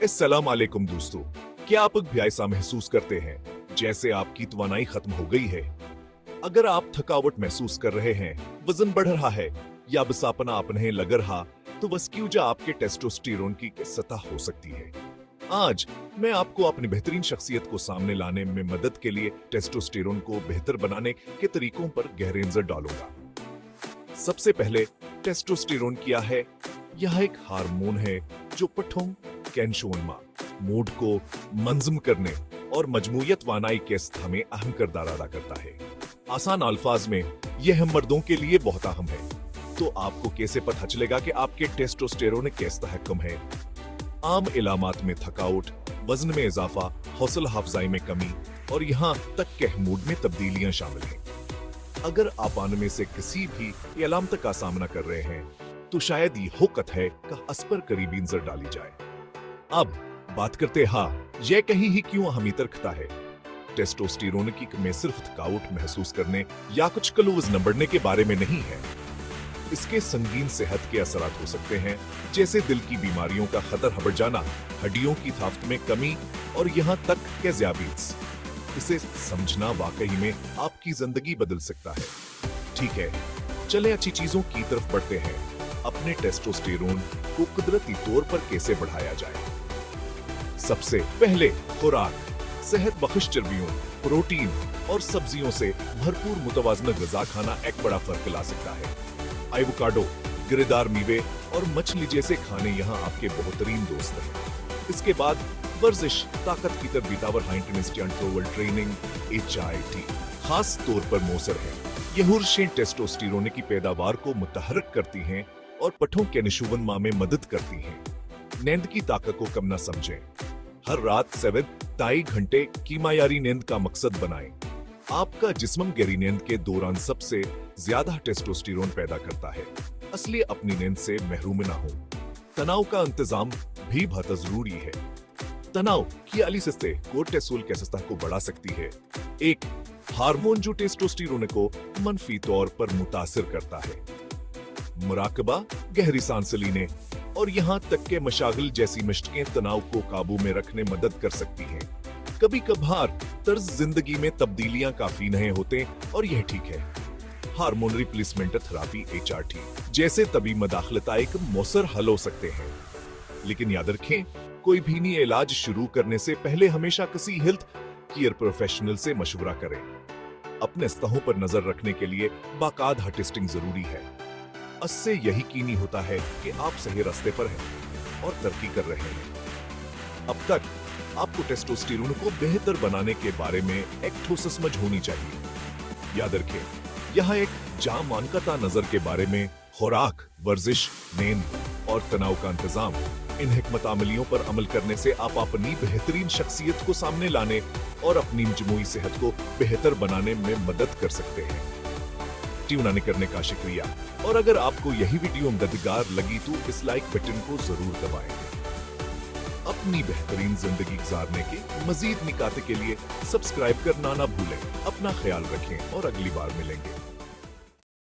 अस्सलाम वालेकुम दोस्तों, क्या आप भी ऐसा महसूस करते हैं जैसे आपकी तवानाई खत्म हो गई है? अगर आप थकावट महसूस कर रहे हैं, वजन बढ़ रहा है या बस अपना आपने लग रहा, तो बस की वजह आपके टेस्टोस्टेरोन की सतह हो सकती है। आज मैं आपको अपनी बेहतरीन शख्सियत को सामने लाने में मदद के लिए टेस्टोस्टेरोन को बेहतर बनाने के तरीकों पर गहरी नजर डालूंगा। सबसे पहले, टेस्टोस्टेरोन क्या है? यह एक हार्मोन है जो पठों कैंशोनमा मूड को मंजम करने और मजमूयत वानाई के स्था में अहम किरदार अदा करता है। आसान अल्फाज में यह मर्दों के लिए बहुत अहम है। तो आपको कैसे पता चलेगा कि आपके टेस्टोस्टेरोन किस तहकम है? आम इलामात में थकावट, वजन में इजाफा, हौसला अफजाई में कमी और यहाँ तक कि मूड में तब्दीलियां शामिल हैं। अगर आप में से किसी भी अलामत का सामना कर रहे हैं, तो शायद ये होकत है कि अस पर करीबी नजर डाली जाए। अब बात करते यह कहीं ही क्यों अहमियत रखता है? टेस्टोस्टेरोन की में सिर्फ थकावट महसूस करने या कुछ किलो वजन बढ़ने के बारे में नहीं है। इसके संगीन सेहत के असरात हो सकते हैं, जैसे दिल की बीमारियों का खतर बढ़ जाना, हड्डियों की ताकत में कमी और यहाँ तक कि ज़ियाबीत्स। इसे समझना वाकई में आपकी जिंदगी बदल सकता है। ठीक है, चले अच्छी चीजों की तरफ बढ़ते हैं। अपने टेस्टोस्टेरोन को कुदरती तौर पर कैसे बढ़ाया जाए? सबसे पहले खुराक। सेहत बख्श चर्बियों, प्रोटीन और सब्जियों से भरपूर मुतवाज़न ग़िज़ा खाना एक बड़ा फर्क ला सकता है। एवोकाडो, गिरेदार मेवे और मछली जैसे खाने यहाँ आपके बेहतरीन दोस्त हैं। इसके बाद वर्जिश, ताकत की तरबीतावर इंटरवल ट्रेनिंग HIIT खास तौर पर मौसर है। यह हुर्शें टेस्टोस्टेरोन की पैदावार को मुतहर्रिक करती हैं और पठों के नशोवन में मदद करती हैं। नींद की ताकत को कम न समझें। हर रात 7 घंटे की मायारी नींद का मकसद बनाएं। आपका जिस्म गहरी नींद के दौरान सबसे ज्यादा टेस्टोस्टेरोन पैदा करता है, इसलिए अपनी नींद से महरूम ना हो। तनाव का इंतजाम भी बहुत जरूरी है। तनाव की अली सस्ते कोर्टिसोल के सतह को बढ़ा सकती है, एक हार्मोन जो टेस्टोस्टेरोन को मनफी तौर पर मुतासिर करता है। मुराकबा, गहरी सांस लेने और यहाँ तक के मशागिल जैसी मशकें तनाव को काबू में रखने मदद कर सकती हैं। कभी कभार तर्ज जिंदगी में तब्दीलियां काफी नहीं होते और यह ठीक है। हार्मोन रिप्लेसमेंट थेरेपी HRT जैसे तभी मदाखलता एक मौसर हल हो सकते हैं, लेकिन याद रखें, कोई भी नई इलाज शुरू करने से पहले हमेशा किसी हेल्थ केयर प्रोफेशनल से मशवरा करें। अपने स्तहों पर नजर रखने के लिए बाकायदा टेस्टिंग जरूरी है। इससे यही यकीनी होता है कि आप सही रास्ते पर हैं और तरक्की कर रहे हैं। अब तक आपको टेस्टोस्टेरोन को बेहतर बनाने के बारे में एक ठोस समझ होनी चाहिए। याद रखें, यह एक जामानकता नजर के बारे में खुराक, वर्जिश, नींद और तनाव का इंतजाम, इन हिकमत अमलियों पर अमल करने से आप अपनी बेहतरीन शख्सियत को सामने लाने और अपनी मजमूई सेहत को बेहतर बनाने में मदद कर सकते हैं। ट्यून करने का शुक्रिया, और अगर आपको यही वीडियो मददगार लगी तो इस लाइक बटन को जरूर दबाएं। अपनी बेहतरीन जिंदगी गुजारने के मजीद निकाते के लिए सब्सक्राइब करना ना भूलें। अपना ख्याल रखें और अगली बार मिलेंगे।